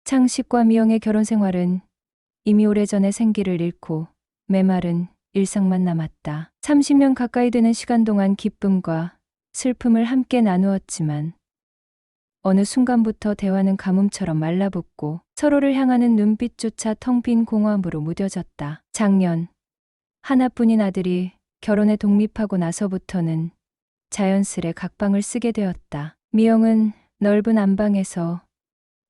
창식과 미영의 결혼 생활은 이미 오래전에 생기를 잃고 메마른 일상만 남았다. 30년 가까이 되는 시간 동안 기쁨과 슬픔을 함께 나누었지만 어느 순간부터 대화는 가뭄처럼 말라붙고 서로를 향하는 눈빛조차 텅 빈 공허함으로 무뎌졌다. 작년 하나뿐인 아들이 결혼에 독립하고 나서부터는 자연스레 각방을 쓰게 되었다. 미영은 넓은 안방에서,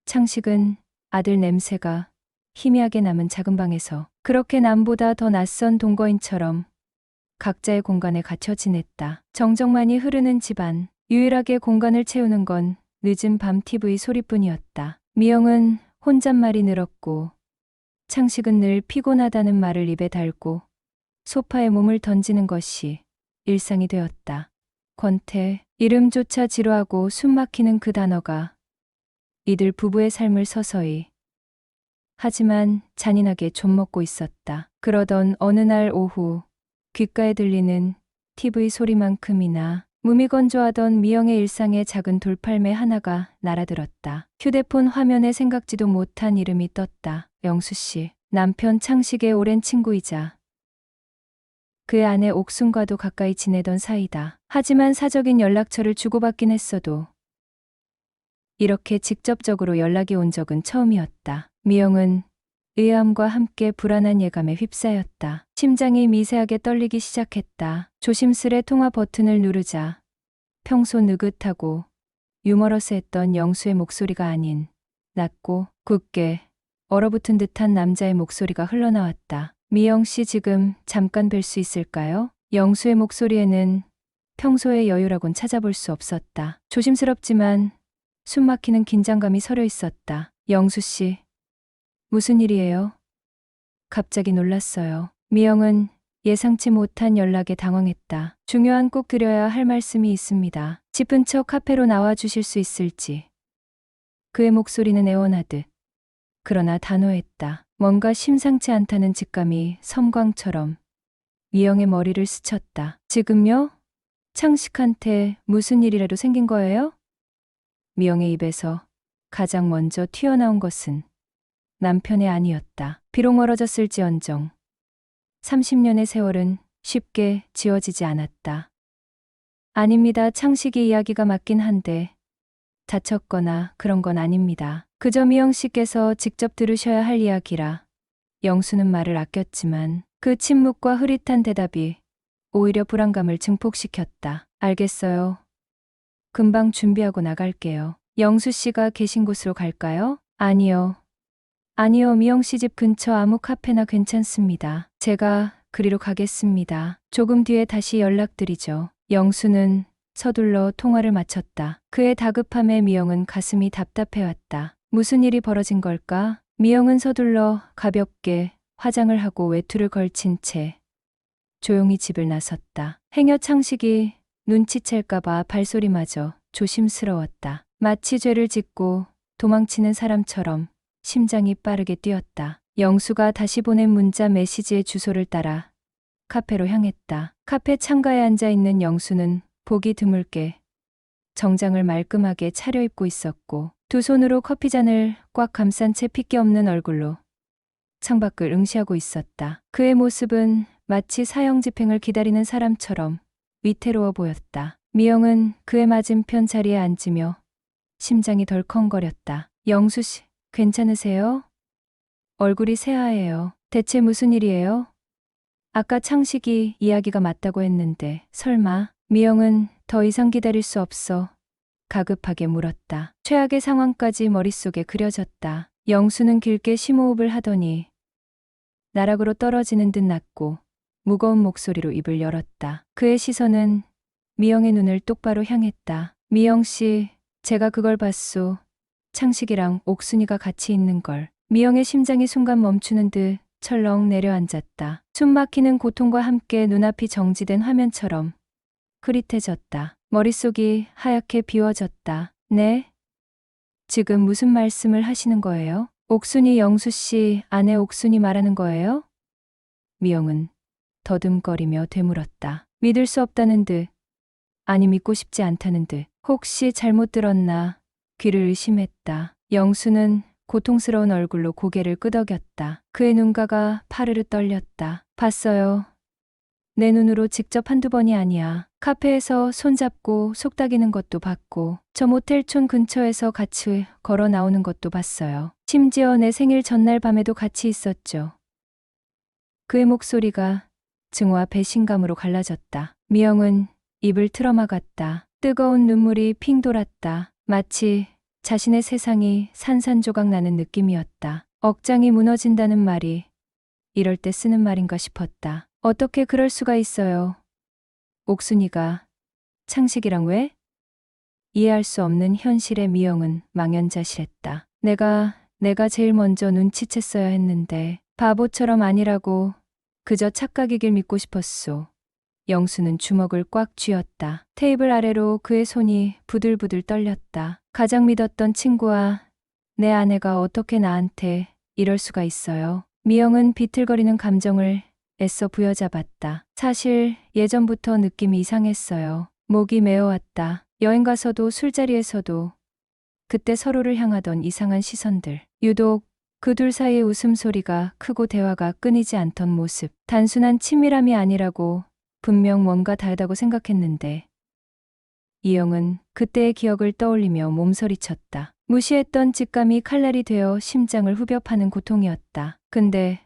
창식은 아들 냄새가 희미하게 남은 작은 방에서 그렇게 남보다 더 낯선 동거인처럼 각자의 공간에 갇혀 지냈다. 정적만이 흐르는 집안, 유일하게 공간을 채우는 건 늦은 밤 TV 소리뿐이었다. 미영은 혼잣말이 늘었고 창식은 늘 피곤하다는 말을 입에 달고 소파에 몸을 던지는 것이 일상이 되었다. 권태, 이름조차 지루하고 숨막히는 그 단어가 이들 부부의 삶을 서서히 하지만 잔인하게 좀먹고 있었다. 그러던 어느 날 오후 귓가에 들리는 TV 소리만큼이나 무미건조하던 미영의 일상에 작은 돌팔매 하나가 날아들었다. 휴대폰 화면에 생각지도 못한 이름이 떴다. 영수 씨, 남편 창식의 오랜 친구이자 그의 아내 옥순과도 가까이 지내던 사이다. 하지만 사적인 연락처를 주고받긴 했어도 이렇게 직접적으로 연락이 온 적은 처음이었다. 미영은 의아함과 함께 불안한 예감에 휩싸였다. 심장이 미세하게 떨리기 시작했다. 조심스레 통화 버튼을 누르자 평소 느긋하고 유머러스했던 영수의 목소리가 아닌 낮고 굳게 얼어붙은 듯한 남자의 목소리가 흘러나왔다. 미영 씨 지금 잠깐 뵐 수 있을까요? 영수의 목소리에는 평소의 여유라곤 찾아볼 수 없었다. 조심스럽지만 숨막히는 긴장감이 서려 있었다. 영수 씨, 무슨 일이에요? 갑자기 놀랐어요. 미영은 예상치 못한 연락에 당황했다. 중요한 꼭 드려야 할 말씀이 있습니다. 짚은 척 카페로 나와 주실 수 있을지. 그의 목소리는 애원하듯 그러나 단호했다. 뭔가 심상치 않다는 직감이 섬광처럼 미영의 머리를 스쳤다. 지금요? 창식한테 무슨 일이라도 생긴 거예요? 미영의 입에서 가장 먼저 튀어나온 것은 남편의 아니었다. 비록 멀어졌을지언정 30년의 세월은 쉽게 지워지지 않았다. 아닙니다. 창식이 이야기가 맞긴 한데 다쳤거나 그런 건 아닙니다. 그저 미영 씨께서 직접 들으셔야 할 이야기라. 영수는 말을 아꼈지만 그 침묵과 흐릿한 대답이 오히려 불안감을 증폭시켰다. 알겠어요. 금방 준비하고 나갈게요. 영수 씨가 계신 곳으로 갈까요? 아니요. 아니요, 미영 씨 집 근처 아무 카페나 괜찮습니다. 제가 그리로 가겠습니다. 조금 뒤에 다시 연락드리죠. 영수는 서둘러 통화를 마쳤다. 그의 다급함에 미영은 가슴이 답답해왔다. 무슨 일이 벌어진 걸까? 미영은 서둘러 가볍게 화장을 하고 외투를 걸친 채 조용히 집을 나섰다. 행여 창식이 눈치챌까봐 발소리마저 조심스러웠다. 마치 죄를 짓고 도망치는 사람처럼 심장이 빠르게 뛰었다. 영수가 다시 보낸 문자 메시지의 주소를 따라 카페로 향했다. 카페 창가에 앉아 있는 영수는 보기 드물게 정장을 말끔하게 차려입고 있었고 두 손으로 커피잔을 꽉 감싼 채 핏기 없는 얼굴로 창밖을 응시하고 있었다. 그의 모습은 마치 사형 집행을 기다리는 사람처럼 위태로워 보였다. 미영은 그의 맞은편 자리에 앉으며 심장이 덜컹거렸다. 영수 씨, 괜찮으세요? 얼굴이 새하얘요. 대체 무슨 일이에요? 아까 창식이 이야기가 맞다고 했는데 설마. 미영은 더 이상 기다릴 수 없어 가급하게 물었다. 최악의 상황까지 머릿속에 그려졌다. 영수는 길게 심호흡을 하더니 나락으로 떨어지는 듯 낮고 무거운 목소리로 입을 열었다. 그의 시선은 미영의 눈을 똑바로 향했다. 미영 씨, 제가 그걸 봤소. 창식이랑 옥순이가 같이 있는 걸. 미영의 심장이 순간 멈추는 듯 철렁 내려앉았다. 숨 막히는 고통과 함께 눈앞이 정지된 화면처럼 흐릿해졌다. 머릿속이 하얗게 비워졌다. 네? 지금 무슨 말씀을 하시는 거예요? 옥순이 영수 씨 아내 옥순이 말하는 거예요? 미영은 더듬거리며 되물었다. 믿을 수 없다는 듯, 아니 믿고 싶지 않다는 듯. 혹시 잘못 들었나? 귀를 의심했다. 영수는 고통스러운 얼굴로 고개를 끄덕였다. 그의 눈가가 파르르 떨렸다. 봤어요. 내 눈으로 직접 한두 번이 아니야. 카페에서 손잡고 속닥이는 것도 봤고, 저 모텔촌 근처에서 같이 걸어 나오는 것도 봤어요. 심지어 내 생일 전날 밤에도 같이 있었죠. 그의 목소리가 증오와 배신감으로 갈라졌다. 미영은 입을 틀어막았다. 뜨거운 눈물이 핑 돌았다. 마치 자신의 세상이 산산조각 나는 느낌이었다. 억장이 무너진다는 말이 이럴 때 쓰는 말인가 싶었다. 어떻게 그럴 수가 있어요? 옥순이가 창식이랑 왜? 이해할 수 없는 현실에 미영은 망연자실했다. 내가 제일 먼저 눈치챘어야 했는데 바보처럼 아니라고 그저 착각이길 믿고 싶었소. 영수는 주먹을 꽉 쥐었다. 테이블 아래로 그의 손이 부들부들 떨렸다. 가장 믿었던 친구와 내 아내가 어떻게 나한테 이럴 수가 있어요. 미영은 비틀거리는 감정을 애써 부여잡았다. 사실 예전부터 느낌이 이상했어요. 목이 메어왔다. 여행 가서도 술자리에서도 그때 서로를 향하던 이상한 시선들. 유독 그 둘 사이의 웃음소리가 크고 대화가 끊이지 않던 모습. 단순한 친밀함이 아니라고 분명 뭔가 다르다고 생각했는데 이영은 그때의 기억을 떠올리며 몸서리쳤다. 무시했던 직감이 칼날이 되어 심장을 후벼 파는 고통이었다. 근데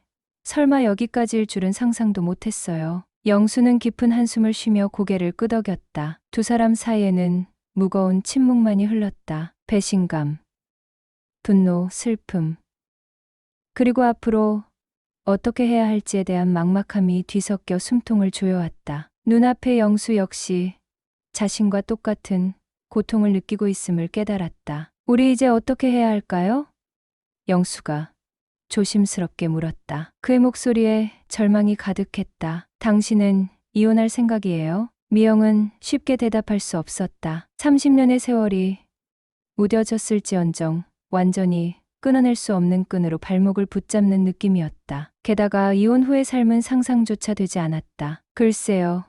설마 여기까지일 줄은 상상도 못했어요. 영수는 깊은 한숨을 쉬며 고개를 끄덕였다. 두 사람 사이에는 무거운 침묵만이 흘렀다. 배신감, 분노, 슬픔, 그리고 앞으로 어떻게 해야 할지에 대한 막막함이 뒤섞여 숨통을 조여왔다. 눈앞의 영수 역시 자신과 똑같은 고통을 느끼고 있음을 깨달았다. 우리 이제 어떻게 해야 할까요? 영수가 조심스럽게 물었다. 그의 목소리에 절망이 가득했다. 당신은 이혼할 생각이에요? 미영은 쉽게 대답할 수 없었다. 30년의 세월이 무뎌졌을지언정 완전히 끊어낼 수 없는 끈으로 발목을 붙잡는 느낌이었다. 게다가 이혼 후의 삶은 상상조차 되지 않았다. 글쎄요.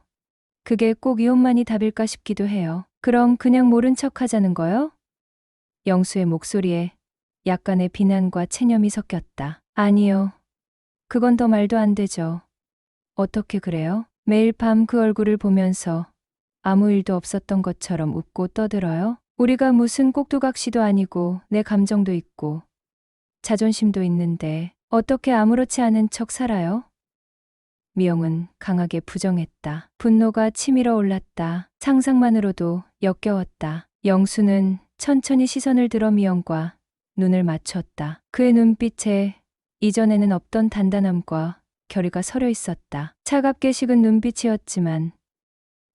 그게 꼭 이혼만이 답일까 싶기도 해요. 그럼 그냥 모른 척 하자는 거요? 영수의 목소리에 약간의 비난과 체념이 섞였다. 아니요. 그건 더 말도 안 되죠. 어떻게 그래요? 매일 밤 그 얼굴을 보면서 아무 일도 없었던 것처럼 웃고 떠들어요? 우리가 무슨 꼭두각시도 아니고 내 감정도 있고 자존심도 있는데 어떻게 아무렇지 않은 척 살아요? 미영은 강하게 부정했다. 분노가 치밀어 올랐다. 상상만으로도 역겨웠다. 영수는 천천히 시선을 들어 미영과 눈을 맞췄다. 그의 눈빛에 이전에는 없던 단단함과 결의가 서려 있었다. 차갑게 식은 눈빛이었지만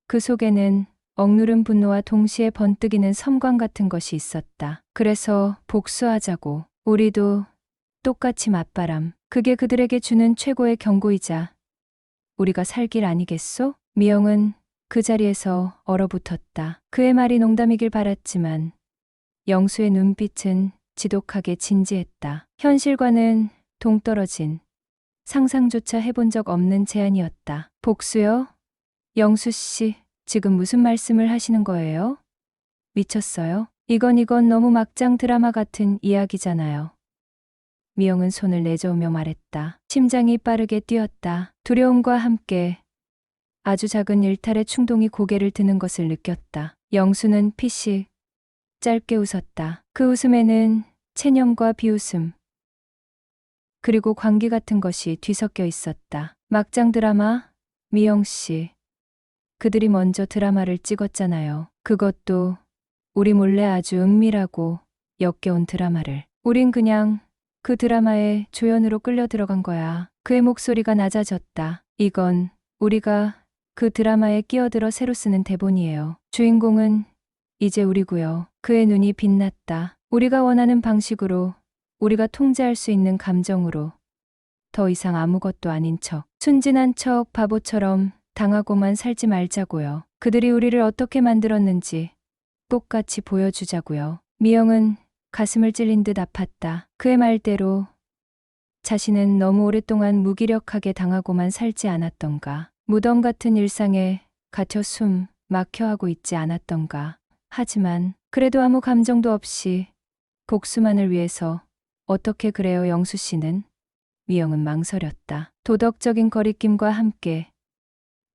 그 속에는 억누른 분노와 동시에 번뜩이는 섬광 같은 것이 있었다. 그래서 복수하자고. 우리도 똑같이 맞바람. 그게 그들에게 주는 최고의 경고이자 우리가 살 길 아니겠소? 미영은 그 자리에서 얼어붙었다. 그의 말이 농담이길 바랐지만 영수의 눈빛은 지독하게 진지했다. 현실과는 동떨어진 상상조차 해본 적 없는 제안이었다. 복수요? 영수 씨, 지금 무슨 말씀을 하시는 거예요? 미쳤어요? 이건 너무 막장 드라마 같은 이야기잖아요. 미영은 손을 내저으며 말했다. 심장이 빠르게 뛰었다. 두려움과 함께 아주 작은 일탈의 충동이 고개를 드는 것을 느꼈다. 영수는 피식 짧게 웃었다. 그 웃음에는 체념과 비웃음 그리고 광기 같은 것이 뒤섞여 있었다. 막장 드라마? 미영 씨. 그들이 먼저 드라마를 찍었잖아요. 그것도 우리 몰래 아주 은밀하고 역겨운 드라마를. 우린 그냥 그 드라마에 조연으로 끌려 들어간 거야. 그의 목소리가 낮아졌다. 이건 우리가 그 드라마에 끼어들어 새로 쓰는 대본이에요. 주인공은 이제 우리고요. 그의 눈이 빛났다. 우리가 원하는 방식으로, 우리가 통제할 수 있는 감정으로. 더 이상 아무것도 아닌 척, 순진한 척, 바보처럼 당하고만 살지 말자고요. 그들이 우리를 어떻게 만들었는지 똑같이 보여주자고요. 미영은 가슴을 찔린 듯 아팠다. 그의 말대로 자신은 너무 오랫동안 무기력하게 당하고만 살지 않았던가. 무덤 같은 일상에 갇혀 숨 막혀 하고 있지 않았던가. 하지만 그래도 아무 감정도 없이 복수만을 위해서 어떻게 그래요, 영수 씨는? 미영은 망설였다. 도덕적인 거리낌과 함께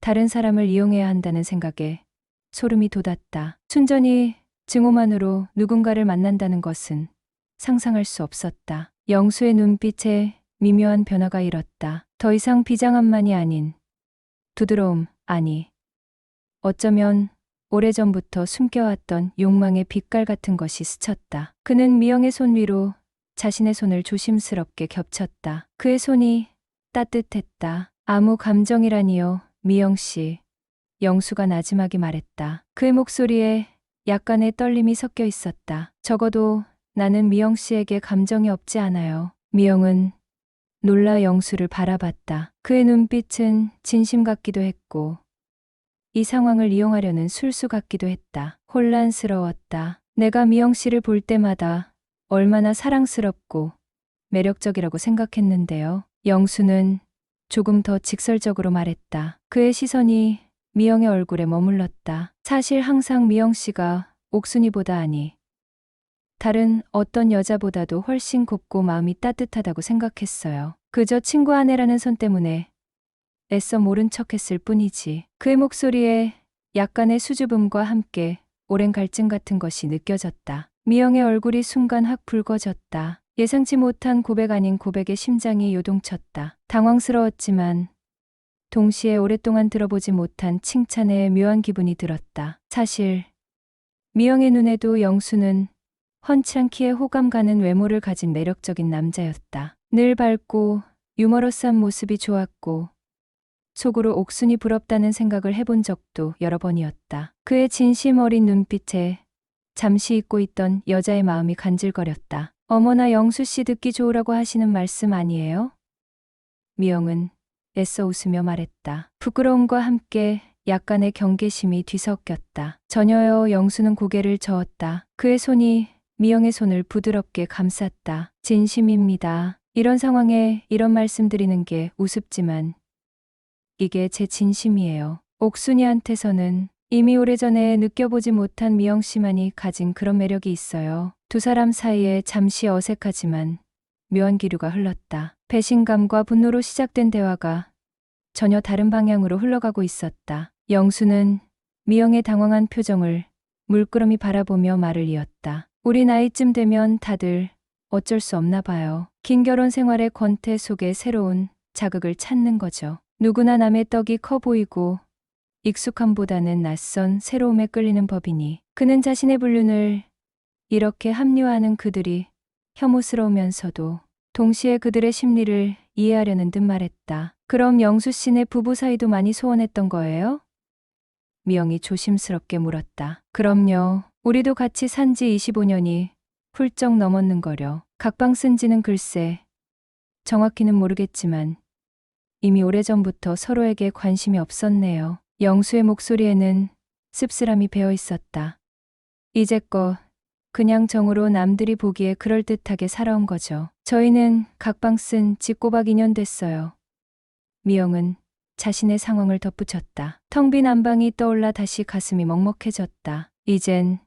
다른 사람을 이용해야 한다는 생각에 소름이 돋았다. 순전히 증오만으로 누군가를 만난다는 것은 상상할 수 없었다. 영수의 눈빛에 미묘한 변화가 일었다. 더 이상 비장함만이 아닌 부드러움, 아니, 어쩌면 오래전부터 숨겨왔던 욕망의 빛깔 같은 것이 스쳤다. 그는 미영의 손 위로 자신의 손을 조심스럽게 겹쳤다. 그의 손이 따뜻했다. 아무 감정이라니요, 미영 씨. 영수가 나지막이 말했다. 그의 목소리에 약간의 떨림이 섞여 있었다. 적어도 나는 미영 씨에게 감정이 없지 않아요. 미영은 놀라 영수를 바라봤다. 그의 눈빛은 진심 같기도 했고 이 상황을 이용하려는 술수 같기도 했다. 혼란스러웠다. 내가 미영 씨를 볼 때마다 얼마나 사랑스럽고 매력적이라고 생각했는데요. 영수는 조금 더 직설적으로 말했다. 그의 시선이 미영의 얼굴에 머물렀다. 사실 항상 미영 씨가 옥순이보다 아니 다른 어떤 여자보다도 훨씬 곱고 마음이 따뜻하다고 생각했어요. 그저 친구 아내라는 선 때문에 애써 모른 척했을 뿐이지. 그의 목소리에 약간의 수줍음과 함께 오랜 갈증 같은 것이 느껴졌다. 미영의 얼굴이 순간 확 붉어졌다. 예상치 못한 고백 아닌 고백에 심장이 요동쳤다. 당황스러웠지만 동시에 오랫동안 들어보지 못한 칭찬에 묘한 기분이 들었다. 사실 미영의 눈에도 영수는 훤치 않기에 호감 가는 외모를 가진 매력적인 남자였다. 늘 밝고 유머러스한 모습이 좋았고 속으로 옥순이 부럽다는 생각을 해본 적도 여러 번이었다. 그의 진심 어린 눈빛에 잠시 잊고 있던 여자의 마음이 간질거렸다. 어머나 영수 씨 듣기 좋으라고 하시는 말씀 아니에요? 미영은 애써 웃으며 말했다. 부끄러움과 함께 약간의 경계심이 뒤섞였다. 전혀요. 영수는 고개를 저었다. 그의 손이 미영의 손을 부드럽게 감쌌다. 진심입니다. 이런 상황에 이런 말씀드리는 게 우습지만 이게 제 진심이에요. 옥순이한테서는 이미 오래전에 느껴보지 못한 미영 씨만이 가진 그런 매력이 있어요. 두 사람 사이에 잠시 어색하지만 묘한 기류가 흘렀다. 배신감과 분노로 시작된 대화가 전혀 다른 방향으로 흘러가고 있었다. 영수는 미영의 당황한 표정을 물끄러미 바라보며 말을 이었다. 우리 나이쯤 되면 다들 어쩔 수 없나 봐요. 긴 결혼 생활의 권태 속에 새로운 자극을 찾는 거죠. 누구나 남의 떡이 커 보이고 익숙함보다는 낯선 새로움에 끌리는 법이니 그는 자신의 불륜을 이렇게 합리화하는 그들이 혐오스러우면서도 동시에 그들의 심리를 이해하려는 듯 말했다. 그럼 영수 씨네 부부 사이도 많이 소원했던 거예요? 미영이 조심스럽게 물었다. 그럼요. 우리도 같이 산 지 25년이 훌쩍 넘었는 거려. 각방 쓴 지는 글쎄 정확히는 모르겠지만 이미 오래전부터 서로에게 관심이 없었네요. 영수의 목소리에는 씁쓸함이 배어 있었다. 이제껏 그냥 정으로 남들이 보기에 그럴듯하게 살아온 거죠. 저희는 각방 쓴 지 꼬박 2년 됐어요. 미영은 자신의 상황을 덧붙였다. 텅 빈 안방이 떠올라 다시 가슴이 먹먹해졌다. 이젠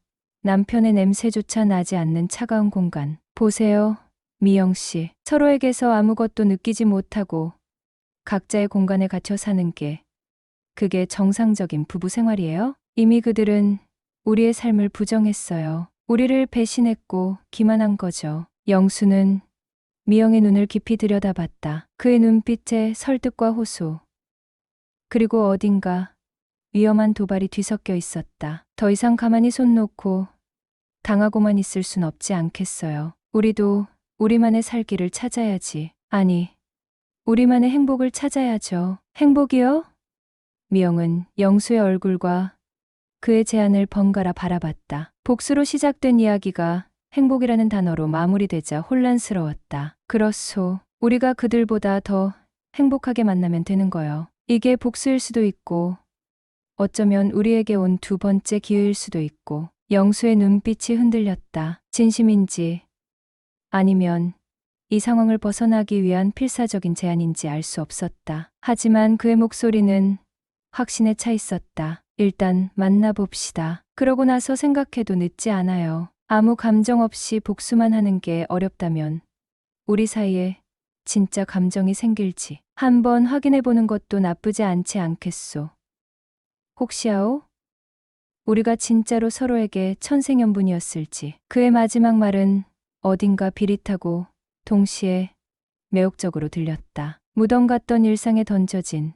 남편의 냄새조차 나지 않는 차가운 공간. 보세요, 미영 씨. 서로에게서 아무것도 느끼지 못하고 각자의 공간에 갇혀 사는 게 그게 정상적인 부부 생활이에요? 이미 그들은 우리의 삶을 부정했어요. 우리를 배신했고 기만한 거죠. 영수는 미영의 눈을 깊이 들여다봤다. 그의 눈빛에 설득과 호소, 그리고 어딘가 위험한 도발이 뒤섞여 있었다. 더 이상 가만히 손 놓고 당하고만 있을 순 없지 않겠어요. 우리도 우리만의 살 길을 찾아야지. 아니, 우리만의 행복을 찾아야죠. 행복이요? 미영은 영수의 얼굴과 그의 제안을 번갈아 바라봤다. 복수로 시작된 이야기가 행복이라는 단어로 마무리되자 혼란스러웠다. 그렇소. 우리가 그들보다 더 행복하게 만나면 되는 거요. 이게 복수일 수도 있고 어쩌면 우리에게 온 두 번째 기회일 수도 있고. 영수의 눈빛이 흔들렸다. 진심인지 아니면 이 상황을 벗어나기 위한 필사적인 제안인지 알 수 없었다. 하지만 그의 목소리는 확신에 차 있었다. 일단 만나봅시다. 그러고 나서 생각해도 늦지 않아요. 아무 감정 없이 복수만 하는 게 어렵다면 우리 사이에 진짜 감정이 생길지 한번 확인해 보는 것도 나쁘지 않지 않겠소. 혹시야오? 우리가 진짜로 서로에게 천생연분이었을지. 그의 마지막 말은 어딘가 비릿하고 동시에 매혹적으로 들렸다. 무덤 같던 일상에 던져진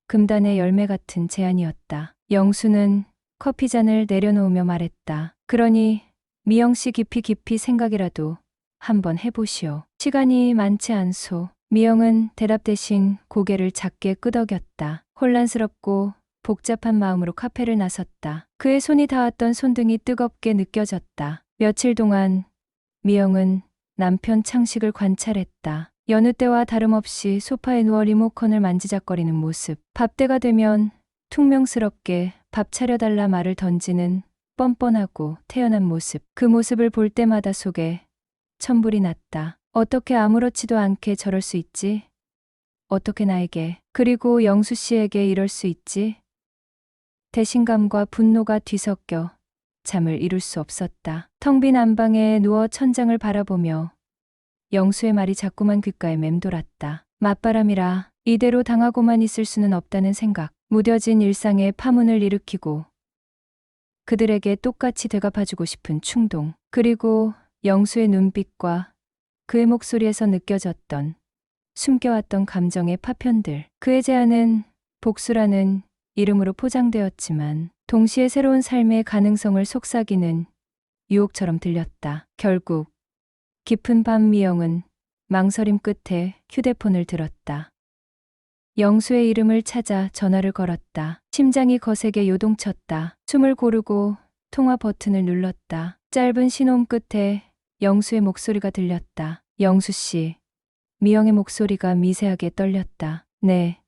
금단의 열매 같은 제안이었다. 영수는 커피잔을 내려놓으며 말했다. 그러니 미영 씨 깊이 생각이라도 한번 해보시오. 시간이 많지 않소. 미영은 대답 대신 고개를 작게 끄덕였다. 혼란스럽고 복잡한 마음으로 카페를 나섰다. 그의 손이 닿았던 손등이 뜨겁게 느껴졌다. 며칠 동안 미영은 남편 창식을 관찰했다. 여느 때와 다름없이 소파에 누워 리모컨을 만지작거리는 모습. 밥때가 되면 퉁명스럽게 밥 차려달라 말을 던지는 뻔뻔하고 태연한 모습. 그 모습을 볼 때마다 속에 천불이 났다. 어떻게 아무렇지도 않게 저럴 수 있지? 어떻게 나에게, 그리고 영수 씨에게 이럴 수 있지? 배신감과 분노가 뒤섞여 잠을 이룰 수 없었다. 텅 빈 안방에 누워 천장을 바라보며 영수의 말이 자꾸만 귓가에 맴돌았다. 맞바람이라 이대로 당하고만 있을 수는 없다는 생각. 무뎌진 일상의 파문을 일으키고 그들에게 똑같이 되갚아주고 싶은 충동. 그리고 영수의 눈빛과 그의 목소리에서 느껴졌던 숨겨왔던 감정의 파편들. 그의 제안은 복수라는 이름으로 포장되었지만 동시에 새로운 삶의 가능성을 속삭이는 유혹처럼 들렸다. 결국 깊은 밤 미영은 망설임 끝에 휴대폰을 들었다. 영수의 이름을 찾아 전화를 걸었다. 심장이 거세게 요동쳤다. 숨을 고르고 통화 버튼을 눌렀다. 짧은 신호음 끝에 영수의 목소리가 들렸다. 영수 씨. 미영의 목소리가 미세하게 떨렸다. 네,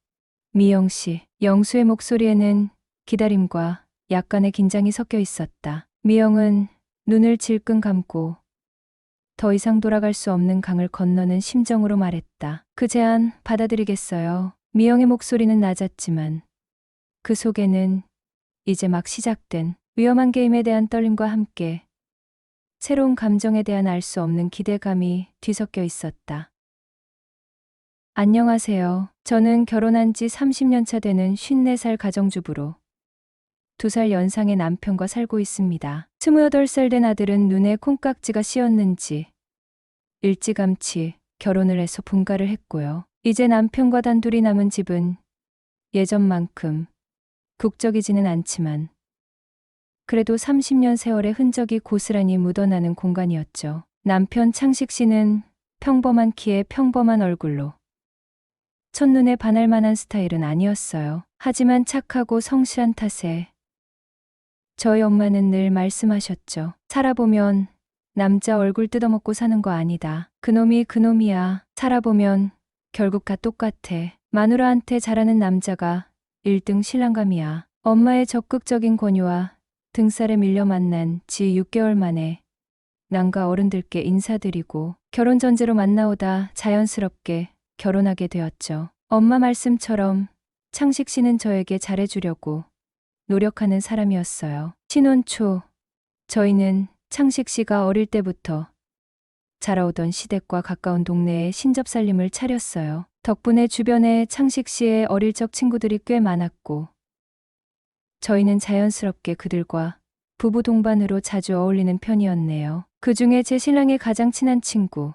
미영 씨. 영수의 목소리에는 기다림과 약간의 긴장이 섞여 있었다. 미영은 눈을 질끈 감고 더 이상 돌아갈 수 없는 강을 건너는 심정으로 말했다. 그 제안 받아들이겠어요. 미영의 목소리는 낮았지만 그 속에는 이제 막 시작된 위험한 게임에 대한 떨림과 함께 새로운 감정에 대한 알 수 없는 기대감이 뒤섞여 있었다. 안녕하세요. 저는 결혼한 지 30년 차 되는 54살 가정주부로 2살 연상의 남편과 살고 있습니다. 28살 된 아들은 눈에 콩깍지가 씌었는지 일찌감치 결혼을 해서 분가를 했고요. 이제 남편과 단둘이 남은 집은 예전만큼 국적이지는 않지만 그래도 30년 세월의 흔적이 고스란히 묻어나는 공간이었죠. 남편 창식 씨는 평범한 키에 평범한 얼굴로 첫눈에 반할 만한 스타일은 아니었어요. 하지만 착하고 성실한 탓에 저희 엄마는 늘 말씀하셨죠. 살아보면 남자 얼굴 뜯어먹고 사는 거 아니다. 그놈이 그놈이야. 살아보면 결국 다 똑같아. 마누라한테 잘하는 남자가 1등 신랑감이야. 엄마의 적극적인 권유와 등살에 밀려 만난 지 6개월 만에 남과 어른들께 인사드리고 결혼 전제로 만나오다 자연스럽게 결혼하게 되었죠. 엄마 말씀처럼 창식 씨는 저에게 잘해주려고 노력하는 사람이었어요. 신혼 초 저희는 창식 씨가 어릴 때부터 자라오던 시댁과 가까운 동네에 신접살림을 차렸어요. 덕분에 주변에 창식 씨의 어릴 적 친구들이 꽤 많았고 저희는 자연스럽게 그들과 부부 동반으로 자주 어울리는 편이었네요. 그 중에 제 신랑의 가장 친한 친구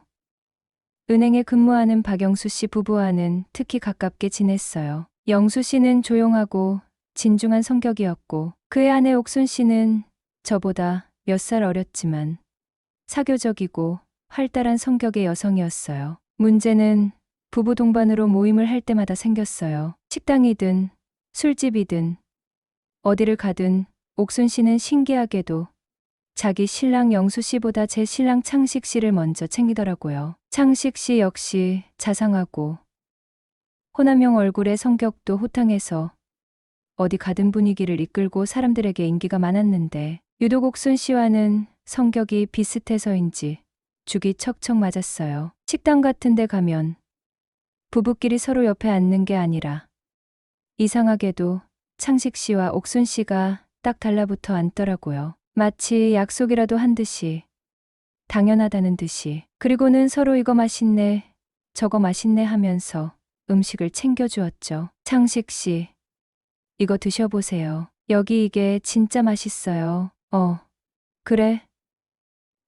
은행에 근무하는 박영수 씨 부부와는 특히 가깝게 지냈어요. 영수 씨는 조용하고 진중한 성격이었고 그의 아내 옥순 씨는 저보다 몇 살 어렸지만 사교적이고 활달한 성격의 여성이었어요. 문제는 부부 동반으로 모임을 할 때마다 생겼어요. 식당이든 술집이든 어디를 가든 옥순 씨는 신기하게도 자기 신랑 영수 씨보다 제 신랑 창식 씨를 먼저 챙기더라고요. 창식 씨 역시 자상하고 호남형 얼굴의 성격도 호탕해서 어디 가든 분위기를 이끌고 사람들에게 인기가 많았는데 유독 옥순 씨와는 성격이 비슷해서인지 죽이 척척 맞았어요. 식당 같은 데 가면 부부끼리 서로 옆에 앉는 게 아니라 이상하게도 창식 씨와 옥순 씨가 딱 달라붙어 앉더라고요. 마치 약속이라도 한 듯이 당연하다는 듯이. 그리고는 서로 이거 맛있네, 저거 맛있네 하면서 음식을 챙겨주었죠. 창식 씨, 이거 드셔보세요. 여기 이게 진짜 맛있어요. 그래.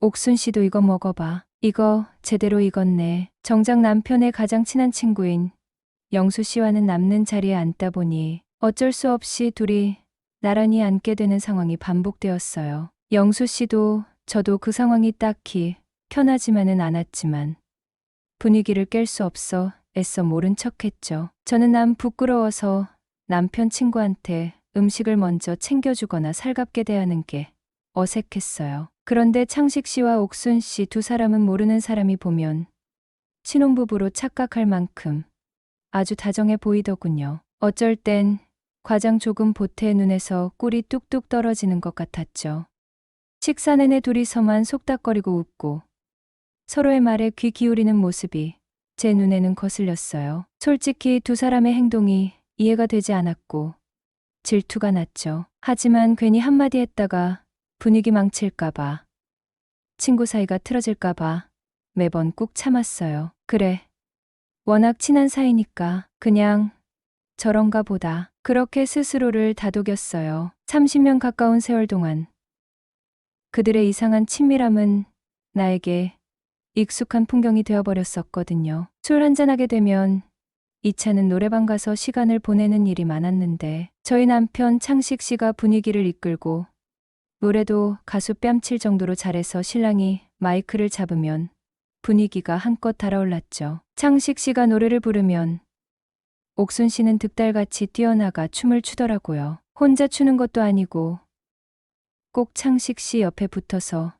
옥순 씨도 이거 먹어봐. 이거 제대로 익었네. 정작 남편의 가장 친한 친구인 영수 씨와는 남는 자리에 앉다 보니 어쩔 수 없이 둘이 나란히 앉게 되는 상황이 반복되었어요. 영수 씨도 저도 그 상황이 딱히 편하지만은 않았지만 분위기를 깰 수 없어 애써 모른 척했죠. 저는 부끄러워서 남편 친구한테 음식을 먼저 챙겨주거나 살갑게 대하는 게 어색했어요. 그런데 창식 씨와 옥순 씨 두 사람은 모르는 사람이 보면 신혼부부로 착각할 만큼 아주 다정해 보이더군요. 어쩔 땐 과장 조금 보태의 눈에서 꿀이 뚝뚝 떨어지는 것 같았죠. 식사 내내 둘이서만 속닥거리고 웃고 서로의 말에 귀 기울이는 모습이 제 눈에는 거슬렸어요. 솔직히 두 사람의 행동이 이해가 되지 않았고 질투가 났죠. 하지만 괜히 한마디 했다가 분위기 망칠까봐, 친구 사이가 틀어질까봐 매번 꾹 참았어요. 그래, 워낙 친한 사이니까 그냥 저런가 보다. 그렇게 스스로를 다독였어요. 30년 가까운 세월 동안 그들의 이상한 친밀함은 나에게 익숙한 풍경이 되어버렸었거든요. 술 한잔하게 되면 2차는 노래방 가서 시간을 보내는 일이 많았는데 저희 남편 창식 씨가 분위기를 이끌고 노래도 가수 뺨칠 정도로 잘해서 신랑이 마이크를 잡으면 분위기가 한껏 달아올랐죠. 창식 씨가 노래를 부르면 옥순 씨는 득달같이 뛰어나가 춤을 추더라고요. 혼자 추는 것도 아니고 꼭 창식 씨 옆에 붙어서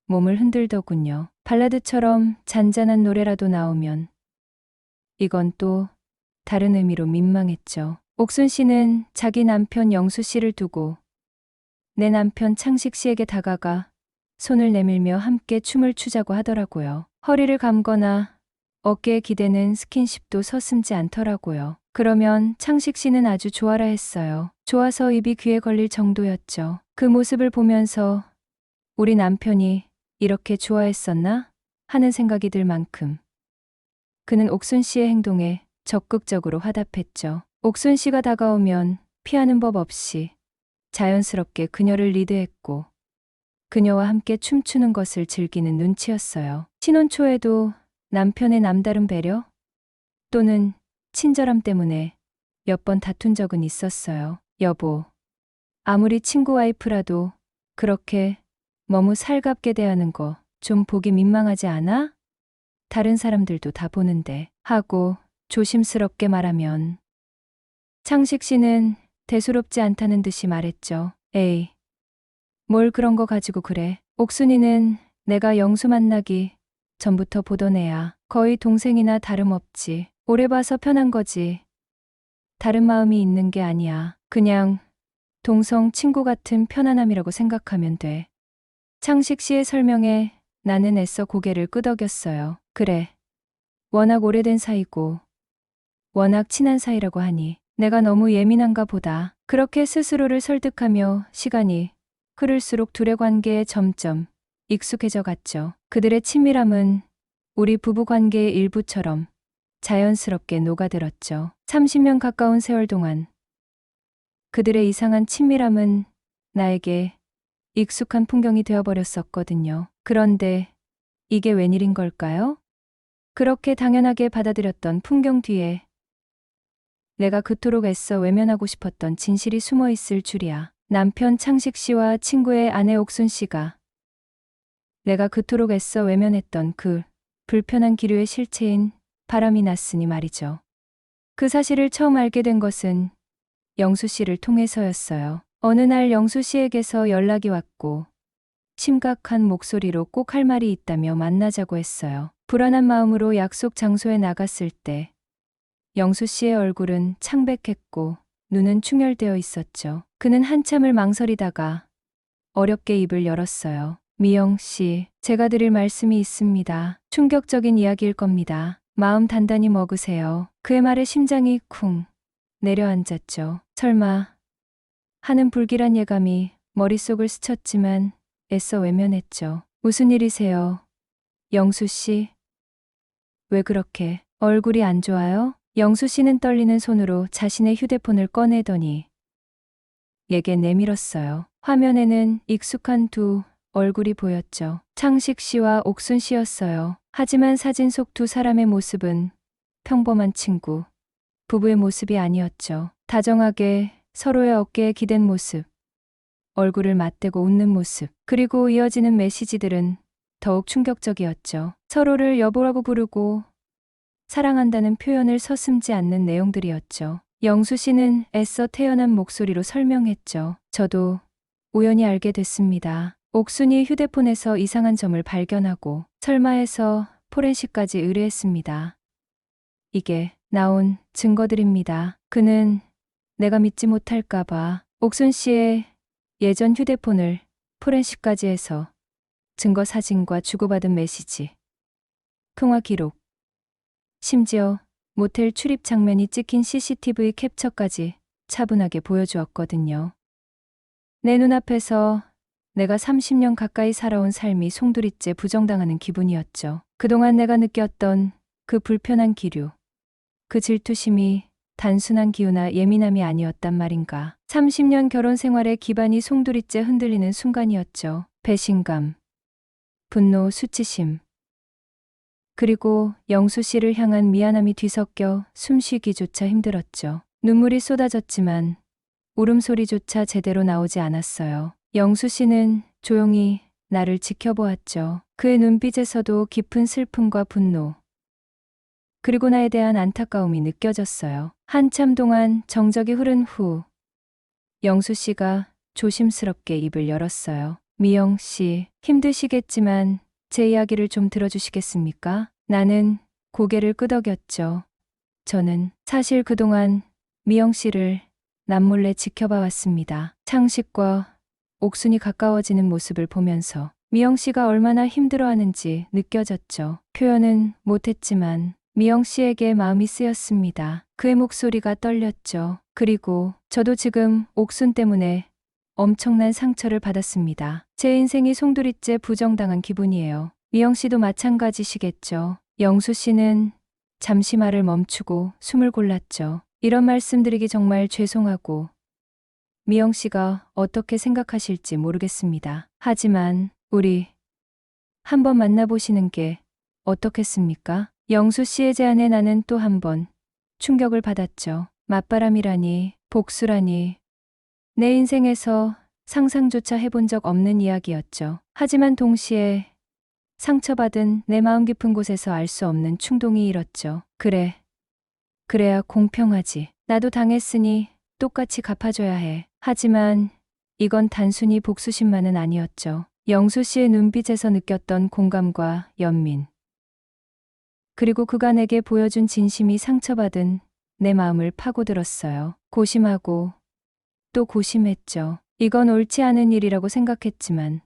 몸을 흔들더군요. 발라드처럼 잔잔한 노래라도 나오면 이건 또 다른 의미로 민망했죠. 옥순 씨는 자기 남편 영수 씨를 두고 내 남편 창식 씨에게 다가가 손을 내밀며 함께 춤을 추자고 하더라고요. 허리를 감거나 어깨에 기대는 스킨십도 서슴지 않더라고요. 그러면 창식 씨는 아주 좋아라 했어요. 좋아서 입이 귀에 걸릴 정도였죠. 그 모습을 보면서 우리 남편이 이렇게 좋아했었나 하는 생각이 들 만큼 그는 옥순 씨의 행동에 적극적으로 화답했죠. 옥순 씨가 다가오면 피하는 법 없이 자연스럽게 그녀를 리드했고 그녀와 함께 춤추는 것을 즐기는 눈치였어요. 신혼 초에도 남편의 남다른 배려 또는 친절함 때문에 몇 번 다툰 적은 있었어요. 여보, 아무리 친구 와이프라도 그렇게 너무 살갑게 대하는 거 좀 보기 민망하지 않아? 다른 사람들도 다 보는데 하고 조심스럽게 말하면 창식 씨는 대수롭지 않다는 듯이 말했죠. 에이, 뭘 그런 거 가지고 그래. 옥순이는 내가 영수 만나기 전부터 보던 애야. 거의 동생이나 다름없지. 오래 봐서 편한 거지. 다른 마음이 있는 게 아니야. 그냥 동성 친구 같은 편안함이라고 생각하면 돼. 창식 씨의 설명에 나는 애써 고개를 끄덕였어요. 그래. 워낙 오래된 사이고 워낙 친한 사이라고 하니 내가 너무 예민한가 보다. 그렇게 스스로를 설득하며 시간이 흐를수록 둘의 관계에 점점 익숙해져 갔죠. 그들의 친밀함은 우리 부부 관계의 일부처럼 자연스럽게 녹아들었죠. 30년 가까운 세월 동안 그들의 이상한 친밀함은 나에게 익숙한 풍경이 되어버렸었거든요. 그런데 이게 웬일인 걸까요? 그렇게 당연하게 받아들였던 풍경 뒤에 내가 그토록 애써 외면하고 싶었던 진실이 숨어 있을 줄이야. 남편 창식 씨와 친구의 아내 옥순 씨가 내가 그토록 애써 외면했던 그 불편한 기류의 실체인 바람이 났으니 말이죠. 그 사실을 처음 알게 된 것은 영수 씨를 통해서였어요. 어느 날 영수 씨에게서 연락이 왔고 심각한 목소리로 꼭 할 말이 있다며 만나자고 했어요. 불안한 마음으로 약속 장소에 나갔을 때 영수 씨의 얼굴은 창백했고 눈은 충혈되어 있었죠. 그는 한참을 망설이다가 어렵게 입을 열었어요. 미영 씨, 제가 드릴 말씀이 있습니다. 충격적인 이야기일 겁니다. 마음 단단히 먹으세요. 그의 말에 심장이 쿵 내려앉았죠. 설마 하는 불길한 예감이 머릿속을 스쳤지만 애써 외면했죠. 무슨 일이세요? 영수 씨, 왜 그렇게 얼굴이 안 좋아요? 영수 씨는 떨리는 손으로 자신의 휴대폰을 꺼내더니 에게 내밀었어요. 화면에는 익숙한 두 얼굴이 보였죠. 창식 씨와 옥순 씨였어요. 하지만 사진 속 두 사람의 모습은 평범한 친구, 부부의 모습이 아니었죠. 다정하게 서로의 어깨에 기댄 모습, 얼굴을 맞대고 웃는 모습, 그리고 이어지는 메시지들은 더욱 충격적이었죠. 서로를 여보라고 부르고 사랑한다는 표현을 서슴지 않는 내용들이었죠. 영수 씨는 애써 태연한 목소리로 설명했죠. 저도 우연히 알게 됐습니다. 옥순이 휴대폰에서 이상한 점을 발견하고 설마 해서 포렌식까지 의뢰했습니다. 이게 나온 증거들입니다. 그는 내가 믿지 못할까봐 옥순 씨의 예전 휴대폰을 포렌식까지 해서 증거 사진과 주고받은 메시지, 통화 기록, 심지어 모텔 출입 장면이 찍힌 CCTV 캡처까지 차분하게 보여주었거든요. 내 눈앞에서 내가 30년 가까이 살아온 삶이 송두리째 부정당하는 기분이었죠. 그동안 내가 느꼈던 그 불편한 기류, 그 질투심이 단순한 기우나 예민함이 아니었단 말인가. 30년 결혼 생활의 기반이 송두리째 흔들리는 순간이었죠. 배신감, 분노, 수치심, 그리고 영수 씨를 향한 미안함이 뒤섞여 숨쉬기조차 힘들었죠. 눈물이 쏟아졌지만 울음소리조차 제대로 나오지 않았어요. 영수 씨는 조용히 나를 지켜보았죠. 그의 눈빛에서도 깊은 슬픔과 분노, 그리고 나에 대한 안타까움이 느껴졌어요. 한참 동안 정적이 흐른 후 영수 씨가 조심스럽게 입을 열었어요. 미영 씨, 힘드시겠지만 제 이야기를 좀 들어주시겠습니까? 나는 고개를 끄덕였죠. 저는 사실 그동안 미영 씨를 남몰래 지켜봐 왔습니다. 창식과 옥순이 가까워지는 모습을 보면서 미영 씨가 얼마나 힘들어하는지 느껴졌죠. 표현은 못했지만 미영 씨에게 마음이 쓰였습니다. 그의 목소리가 떨렸죠. 그리고 저도 지금 옥순 때문에 엄청난 상처를 받았습니다. 제 인생이 송두리째 부정당한 기분이에요. 미영 씨도 마찬가지시겠죠. 영수 씨는 잠시 말을 멈추고 숨을 골랐죠. 이런 말씀드리기 정말 죄송하고 미영 씨가 어떻게 생각하실지 모르겠습니다. 하지만 우리 한번 만나보시는 게 어떻겠습니까? 영수 씨의 제안에 나는 또 한 번 충격을 받았죠. 맞바람이라니, 복수라니, 내 인생에서 상상조차 해본 적 없는 이야기였죠. 하지만 동시에 상처받은 내 마음 깊은 곳에서 알 수 없는 충동이 일었죠. 그래, 그래야 공평하지. 나도 당했으니 똑같이 갚아줘야 해. 하지만 이건 단순히 복수심만은 아니었죠. 영수 씨의 눈빛에서 느꼈던 공감과 연민, 그리고 그가 내게 보여준 진심이 상처받은 내 마음을 파고들었어요. 고심하고 또 고심했죠. 이건 옳지 않은 일이라고 생각했지만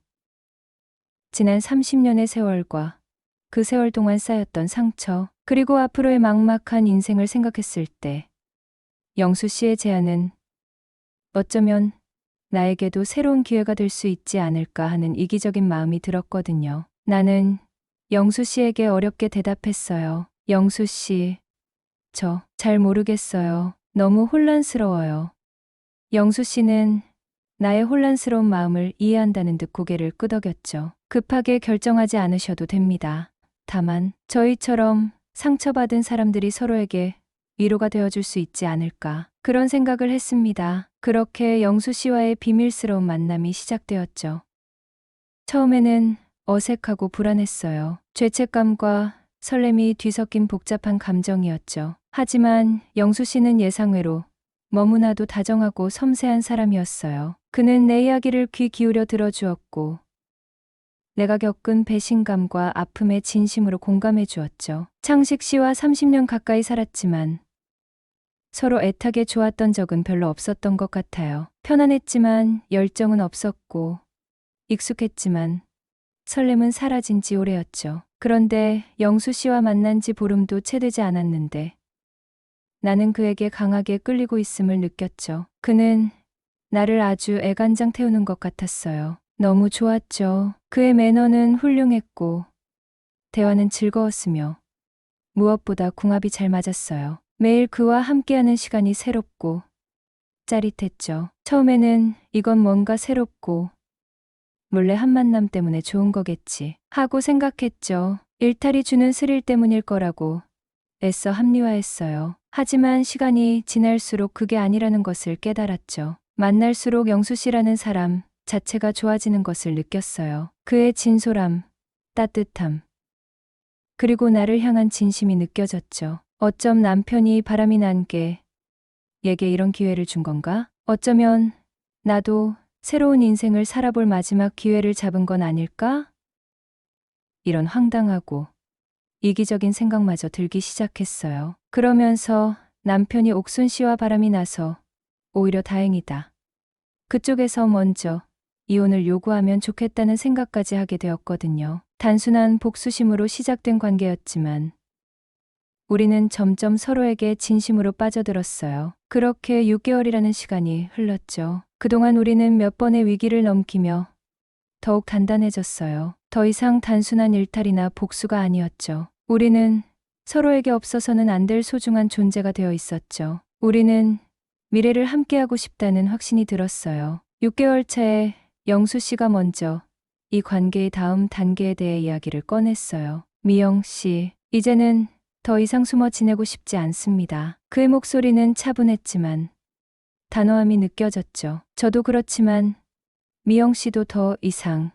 지난 30년의 세월과 그 세월 동안 쌓였던 상처, 그리고 앞으로의 막막한 인생을 생각했을 때 영수 씨의 제안은 어쩌면 나에게도 새로운 기회가 될 수 있지 않을까 하는 이기적인 마음이 들었거든요. 나는 영수 씨에게 어렵게 대답했어요. 영수 씨, 저 잘 모르겠어요. 너무 혼란스러워요. 영수 씨는 나의 혼란스러운 마음을 이해한다는 듯 고개를 끄덕였죠. 급하게 결정하지 않으셔도 됩니다. 다만 저희처럼 상처받은 사람들이 서로에게 위로가 되어줄 수 있지 않을까, 그런 생각을 했습니다. 그렇게 영수 씨와의 비밀스러운 만남이 시작되었죠. 처음에는 어색하고 불안했어요. 죄책감과 설렘이 뒤섞인 복잡한 감정이었죠. 하지만 영수 씨는 예상외로 너무나도 다정하고 섬세한 사람이었어요. 그는 내 이야기를 귀 기울여 들어주었고 내가 겪은 배신감과 아픔에 진심으로 공감해 주었죠. 창식 씨와 30년 가까이 살았지만 서로 애타게 좋았던 적은 별로 없었던 것 같아요. 편안했지만 열정은 없었고 익숙했지만 설렘은 사라진 지 오래였죠. 그런데 영수 씨와 만난 지 보름도 채 되지 않았는데 나는 그에게 강하게 끌리고 있음을 느꼈죠. 그는 나를 아주 애간장 태우는 것 같았어요. 너무 좋았죠. 그의 매너는 훌륭했고 대화는 즐거웠으며 무엇보다 궁합이 잘 맞았어요. 매일 그와 함께하는 시간이 새롭고 짜릿했죠. 처음에는 이건 뭔가 새롭고 몰래 한 만남 때문에 좋은 거겠지 하고 생각했죠. 일탈이 주는 스릴 때문일 거라고 애써 합리화했어요. 하지만 시간이 지날수록 그게 아니라는 것을 깨달았죠. 만날수록 영수 씨라는 사람 자체가 좋아지는 것을 느꼈어요. 그의 진솔함, 따뜻함, 그리고 나를 향한 진심이 느껴졌죠. 어쩜 남편이 바람이 난 게 얘게 이런 기회를 준 건가? 어쩌면 나도 새로운 인생을 살아볼 마지막 기회를 잡은 건 아닐까? 이런 황당하고 이기적인 생각마저 들기 시작했어요. 그러면서 남편이 옥순 씨와 바람이 나서 오히려 다행이다. 그쪽에서 먼저 이혼을 요구하면 좋겠다는 생각까지 하게 되었거든요. 단순한 복수심으로 시작된 관계였지만 우리는 점점 서로에게 진심으로 빠져들었어요. 그렇게 6개월이라는 시간이 흘렀죠. 그동안 우리는 몇 번의 위기를 넘기며 더욱 단단해졌어요. 더 이상 단순한 일탈이나 복수가 아니었죠. 우리는 서로에게 없어서는 안 될 소중한 존재가 되어 있었죠. 우리는 미래를 함께하고 싶다는 확신이 들었어요. 6개월 차에 영수 씨가 먼저 이 관계의 다음 단계에 대해 이야기를 꺼냈어요. 미영 씨, 이제는 더 이상 숨어 지내고 싶지 않습니다. 그의 목소리는 차분했지만 단호함이 느껴졌죠. 저도 그렇지만 미영 씨도 더 이상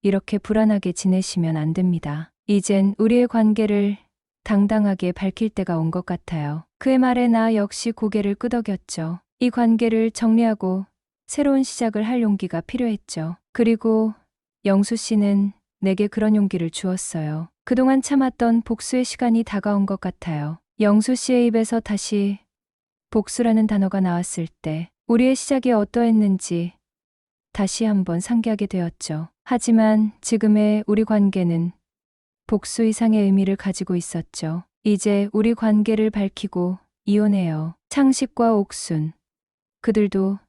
이렇게 불안하게 지내시면 안 됩니다. 이젠 우리의 관계를 당당하게 밝힐 때가 온 것 같아요. 그의 말에 나 역시 고개를 끄덕였죠. 이 관계를 정리하고 새로운 시작을 할 용기가 필요했죠. 그리고 영수 씨는 내게 그런 용기를 주었어요. 그동안 참았던 복수의 시간이 다가온 것 같아요. 영수 씨의 입에서 다시 복수라는 단어가 나왔을 때 우리의 시작이 어떠했는지 다시 한번 상기하게 되었죠. 하지만 지금의 우리 관계는 복수 이상의 의미를 가지고 있었죠. 이제 우리 관계를 밝히고 이혼해요. 창식과 옥순, 그들도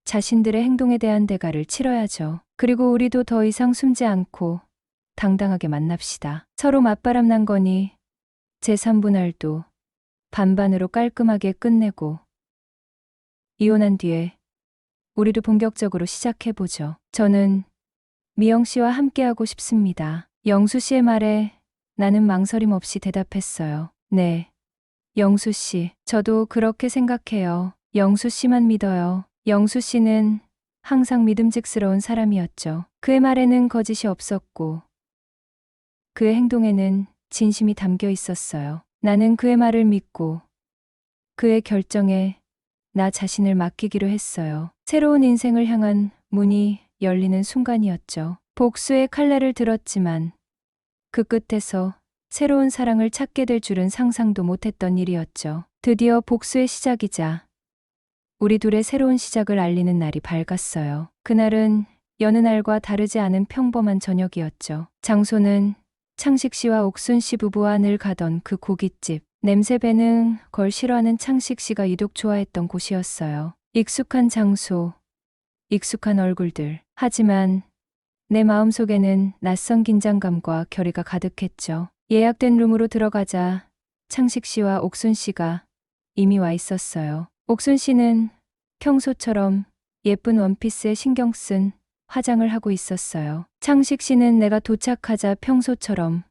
자신들의 행동에 대한 대가를 치러야죠. 그리고 우리도 더 이상 숨지 않고 당당하게 만납시다. 서로 맞바람 난 거니 제3분할도 반반으로 깔끔하게 끝내고 이혼한 뒤에 우리도 본격적으로 시작해보죠. 저는 미영 씨와 함께하고 싶습니다. 영수 씨의 말에 나는 망설임 없이 대답했어요. 네, 영수 씨, 저도 그렇게 생각해요. 영수 씨만 믿어요. 영수 씨는 항상 믿음직스러운 사람이었죠. 그의 말에는 거짓이 없었고 그의 행동에는 진심이 담겨 있었어요. 나는 그의 말을 믿고 그의 결정에 나 자신을 맡기기로 했어요. 새로운 인생을 향한 문이 열리는 순간이었죠. 복수의 칼날을 들었지만 그 끝에서 새로운 사랑을 찾게 될 줄은 상상도 못했던 일이었죠. 드디어 복수의 시작이자 우리 둘의 새로운 시작을 알리는 날이 밝았어요. 그날은 여느 날과 다르지 않은 평범한 저녁이었죠. 장소는 창식 씨와 옥순 씨 부부와 늘 가던 그 고깃집. 냄새 배는 걸 싫어하는 창식 씨가 유독 좋아했던 곳이었어요. 익숙한 장소, 익숙한 얼굴들. 하지만 내 마음속에는 낯선 긴장감과 결의가 가득했죠. 예약된 룸으로 들어가자 창식 씨와 옥순 씨가 이미 와 있었어요. 옥순 씨는 평소처럼 예쁜 원피스에 신경 쓴 화장을 하고 있었어요. 창식 씨는 내가 도착하자 평소처럼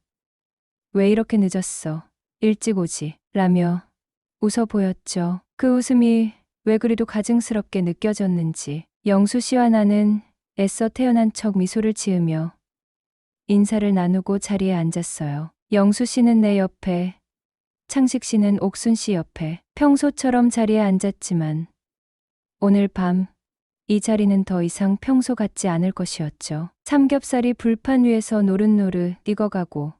왜 이렇게 늦었어? 일찍 오지. 라며 웃어 보였죠. 그 웃음이 왜 그리도 가증스럽게 느껴졌는지 영수 씨와 나는 애써 태어난 척 미소를 지으며 인사를 나누고 자리에 앉았어요. 영수 씨는 내 옆에, 창식 씨는 옥순 씨 옆에 평소처럼 자리에 앉았지만 오늘 밤 이 자리는 더 이상 평소 같지 않을 것이었죠. 삼겹살이 불판 위에서 노릇노릇 익어가고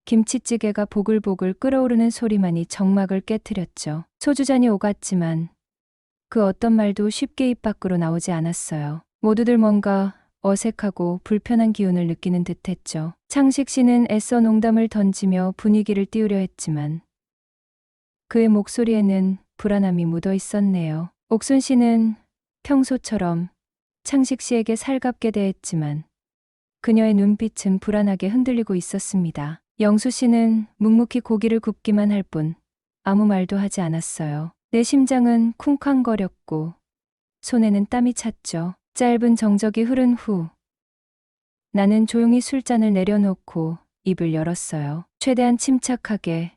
김치찌개가 보글보글 끓어오르는 소리만이 정막을 깨트렸죠. 소주잔이 오갔지만 그 어떤 말도 쉽게 입 밖으로 나오지 않았어요. 모두들 뭔가 어색하고 불편한 기운을 느끼는 듯했죠. 창식 씨는 애써 농담을 던지며 분위기를 띄우려 했지만 그의 목소리에는 불안함이 묻어 있었네요. 옥순 씨는 평소처럼 창식 씨에게 살갑게 대했지만 그녀의 눈빛은 불안하게 흔들리고 있었습니다. 영수 씨는 묵묵히 고기를 굽기만 할 뿐 아무 말도 하지 않았어요. 내 심장은 쿵쾅거렸고 손에는 땀이 찼죠. 짧은 정적이 흐른 후 나는 조용히 술잔을 내려놓고 입을 열었어요. 최대한 침착하게,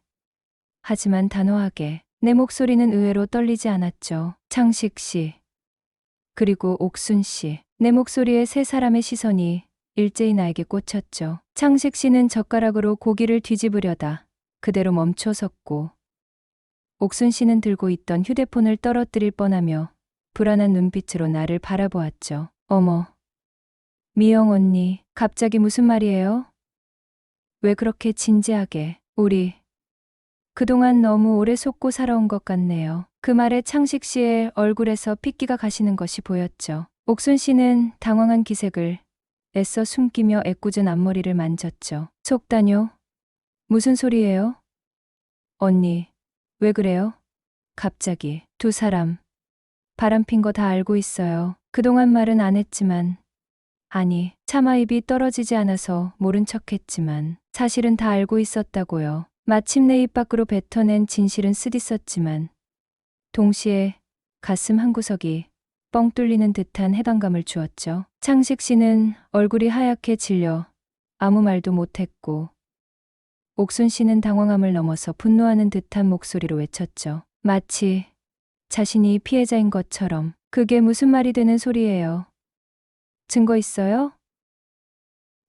하지만 단호하게. 내 목소리는 의외로 떨리지 않았죠. 창식 씨, 그리고 옥순 씨. 내 목소리에 세 사람의 시선이 일제히 나에게 꽂혔죠. 창식 씨는 젓가락으로 고기를 뒤집으려다 그대로 멈춰섰고, 옥순 씨는 들고 있던 휴대폰을 떨어뜨릴 뻔하며 불안한 눈빛으로 나를 바라보았죠. 어머, 미영 언니, 갑자기 무슨 말이에요? 왜 그렇게 진지하게? 우리 그동안 너무 오래 속고 살아온 것 같네요. 그 말에 창식 씨의 얼굴에서 핏기가 가시는 것이 보였죠. 옥순 씨는 당황한 기색을 애써 숨기며 애꿎은 앞머리를 만졌죠. 속다뇨? 무슨 소리예요? 언니, 왜 그래요? 갑자기 두 사람 바람핀 거 다 알고 있어요. 그동안 말은 안 했지만, 아니, 차마 입이 떨어지지 않아서 모른 척했지만 사실은 다 알고 있었다고요. 마침내 입 밖으로 뱉어낸 진실은 쓰디썼지만 동시에 가슴 한구석이 뻥 뚫리는 듯한 해방감을 주었죠. 창식 씨는 얼굴이 하얗게 질려 아무 말도 못했고, 옥순 씨는 당황함을 넘어서 분노하는 듯한 목소리로 외쳤죠. 마치 자신이 피해자인 것처럼. 그게 무슨 말이 되는 소리예요? 증거 있어요?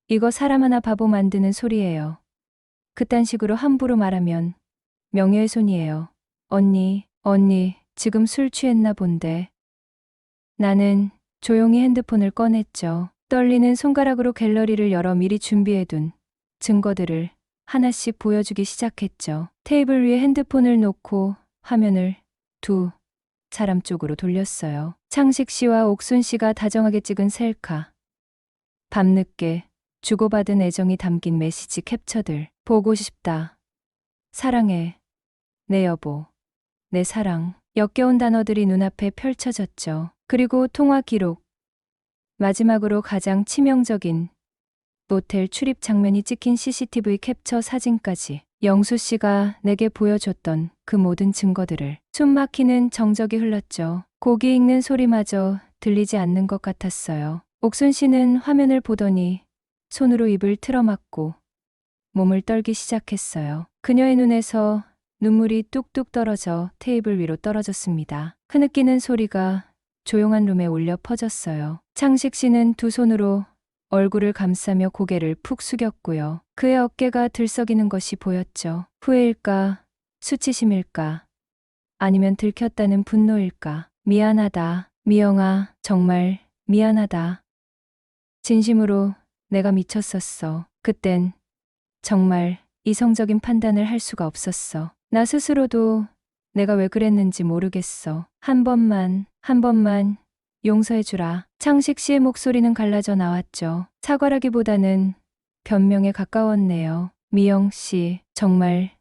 이거 사람 하나 바보 만드는 소리예요. 그딴 식으로 함부로 말하면 명예훼손이에요. 언니, 지금 술 취했나 본데. 나는 조용히 핸드폰을 꺼냈죠. 떨리는 손가락으로 갤러리를 열어 미리 준비해둔 증거들을 하나씩 보여주기 시작했죠. 테이블 위에 핸드폰을 놓고 화면을 두 사람 쪽으로 돌렸어요. 창식 씨와 옥순 씨가 다정하게 찍은 셀카. 밤늦게 주고받은 애정이 담긴 메시지 캡처들. 보고 싶다. 사랑해. 내 여보. 내 사랑. 역겨운 단어들이 눈앞에 펼쳐졌죠. 그리고 통화 기록. 마지막으로 가장 치명적인 모텔 출입 장면이 찍힌 CCTV 캡처 사진까지. 영수 씨가 내게 보여줬던 그 모든 증거들을. 숨 막히는 정적이 흘렀죠. 고기 익는 소리마저 들리지 않는 것 같았어요. 옥순 씨는 화면을 보더니 손으로 입을 틀어막고 몸을 떨기 시작했어요. 그녀의 눈에서 눈물이 뚝뚝 떨어져 테이블 위로 떨어졌습니다. 흐느끼는 소리가 조용한 룸에 울려 퍼졌어요. 창식 씨는 두 손으로 얼굴을 감싸며 고개를 푹 숙였고요. 그의 어깨가 들썩이는 것이 보였죠. 후회일까? 수치심일까? 아니면 들켰다는 분노일까? 미안하다. 미영아, 정말 미안하다. 진심으로 내가 미쳤었어. 그땐 정말 이성적인 판단을 할 수가 없었어. 나 스스로도 내가 왜 그랬는지 모르겠어. 한 번만 용서해주라. 창식 씨의 목소리는 갈라져 나왔죠. 사과라기보다는 변명에 가까웠네요. 미영 씨, 정말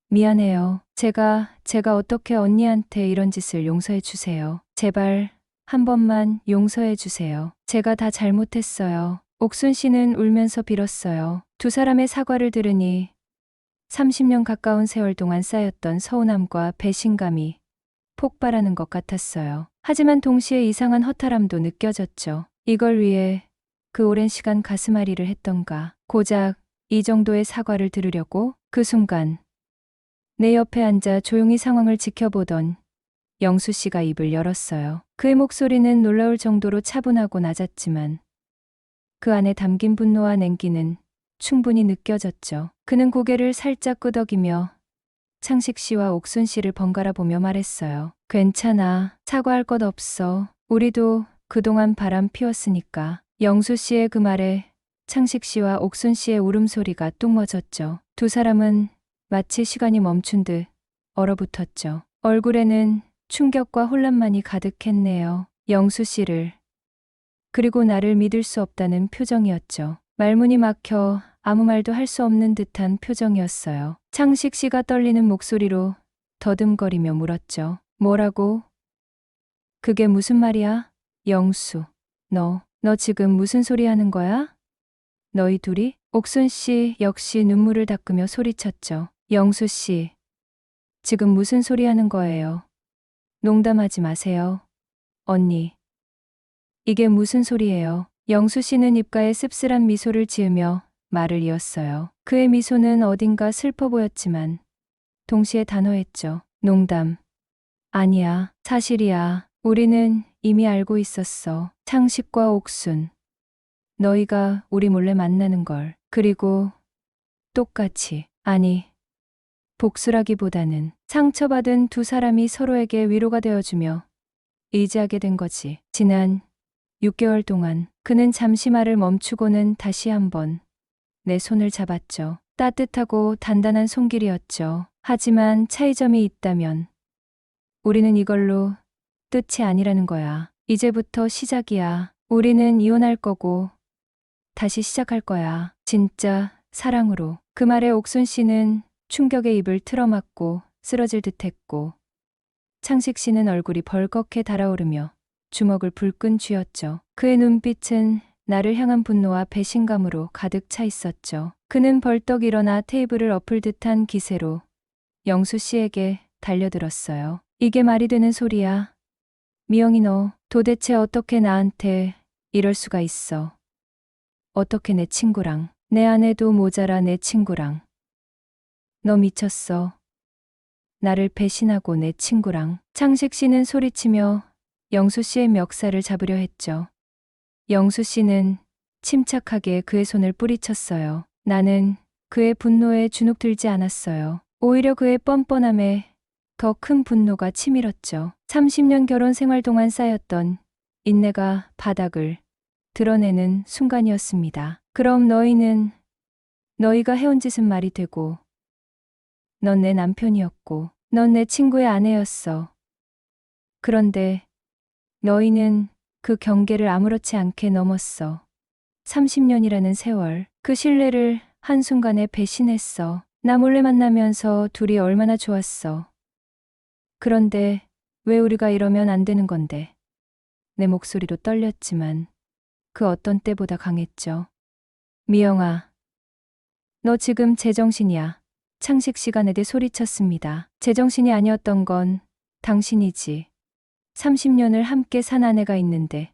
미안해요. 제가 어떻게 언니한테 이런 짓을 용서해 주세요. 제발 한 번만 용서해 주세요. 제가 다 잘못했어요. 옥순 씨는 울면서 빌었어요. 두 사람의 사과를 들으니 30년 가까운 세월 동안 쌓였던 서운함과 배신감이 폭발하는 것 같았어요. 하지만 동시에 이상한 허탈함도 느껴졌죠. 이걸 위해 그 오랜 시간 가슴앓이를 했던가. 고작 이 정도의 사과를 들으려고. 그 순간 내 옆에 앉아 조용히 상황을 지켜보던 영수 씨가 입을 열었어요. 그의 목소리는 놀라울 정도로 차분하고 낮았지만 그 안에 담긴 분노와 냉기는 충분히 느껴졌죠. 그는 고개를 살짝 끄덕이며 창식 씨와 옥순 씨를 번갈아 보며 말했어요. 괜찮아. 사과할 것 없어. 우리도 그동안 바람 피웠으니까. 영수 씨의 그 말에 창식 씨와 옥순 씨의 울음소리가 뚝 멎었죠. 두 사람은 마치 시간이 멈춘 듯 얼어붙었죠. 얼굴에는 충격과 혼란만이 가득했네요. 영수 씨를, 그리고 나를 믿을 수 없다는 표정이었죠. 말문이 막혀 아무 말도 할 수 없는 듯한 표정이었어요. 창식 씨가 떨리는 목소리로 더듬거리며 물었죠. 뭐라고? 그게 무슨 말이야? 영수. 너 지금 무슨 소리 하는 거야? 너희 둘이? 옥순 씨 역시 눈물을 닦으며 소리쳤죠. 영수 씨, 지금 무슨 소리 하는 거예요? 농담하지 마세요. 언니. 이게 무슨 소리예요? 영수 씨는 입가에 씁쓸한 미소를 지으며 말을 이었어요. 그의 미소는 어딘가 슬퍼 보였지만 동시에 단호했죠. 농담. 아니야, 사실이야. 우리는 이미 알고 있었어. 창식과 옥순. 너희가 우리 몰래 만나는 걸. 그리고 똑같이, 아니, 복수라기보다는 상처받은 두 사람이 서로에게 위로가 되어주며 의지하게 된 거지. 지난 6개월 동안 그는 잠시 말을 멈추고는 다시 한번 내 손을 잡았죠. 따뜻하고 단단한 손길이었죠. 하지만 차이점이 있다면 우리는 이걸로 끝이 아니라는 거야. 이제부터 시작이야. 우리는 이혼할 거고 다시 시작할 거야. 진짜 사랑으로. 그 말에 옥순 씨는 충격에 입을 틀어막고 쓰러질 듯했고 창식 씨는 얼굴이 벌겋게 달아오르며 주먹을 불끈 쥐었죠. 그의 눈빛은 나를 향한 분노와 배신감으로 가득 차 있었죠. 그는 벌떡 일어나 테이블을 엎을 듯한 기세로 영수 씨에게 달려들었어요. 이게 말이 되는 소리야. 미영이 너 도대체 어떻게 나한테 이럴 수가 있어. 어떻게 내 친구랑, 내 아내도 모자라 내 친구랑. 너 미쳤어. 나를 배신하고 내 친구랑. 창식 씨는 소리치며 영수 씨의 멱살을 잡으려 했죠. 영수 씨는 침착하게 그의 손을 뿌리쳤어요. 나는 그의 분노에 주눅들지 않았어요. 오히려 그의 뻔뻔함에 더 큰 분노가 치밀었죠. 30년 결혼 생활 동안 쌓였던 인내가 바닥을 드러내는 순간이었습니다. 그럼 너희가 해온 짓은 말이 되고, 넌 내 남편이었고, 넌 내 친구의 아내였어. 그런데 너희는 그 경계를 아무렇지 않게 넘었어. 30년이라는 세월, 그 신뢰를 한순간에 배신했어. 나 몰래 만나면서 둘이 얼마나 좋았어. 그런데 왜 우리가 이러면 안 되는 건데. 내 목소리도 떨렸지만 그 어떤 때보다 강했죠. 미영아, 너 지금 제정신이야. 창식 씨가 내대 소리쳤습니다. 제정신이 아니었던 건 당신이지. 30년을 함께 산 아내가 있는데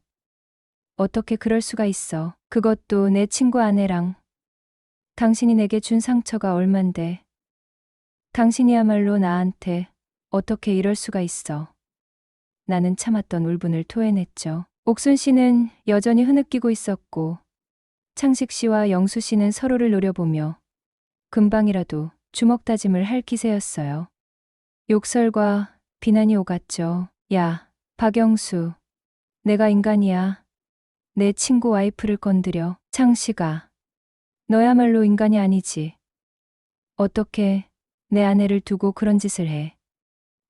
어떻게 그럴 수가 있어. 그것도 내 친구 아내랑. 당신이 내게 준 상처가 얼만데. 당신이야말로 나한테 어떻게 이럴 수가 있어. 나는 참았던 울분을 토해냈죠. 옥순 씨는 여전히 흐느끼고 있었고 창식 씨와 영수 씨는 서로를 노려보며 금방이라도 주먹 다짐을 할 기세였어요. 욕설과 비난이 오갔죠. 야, 박영수. 내가 인간이야. 내 친구 와이프를 건드려. 창식아. 너야말로 인간이 아니지. 어떻게 내 아내를 두고 그런 짓을 해.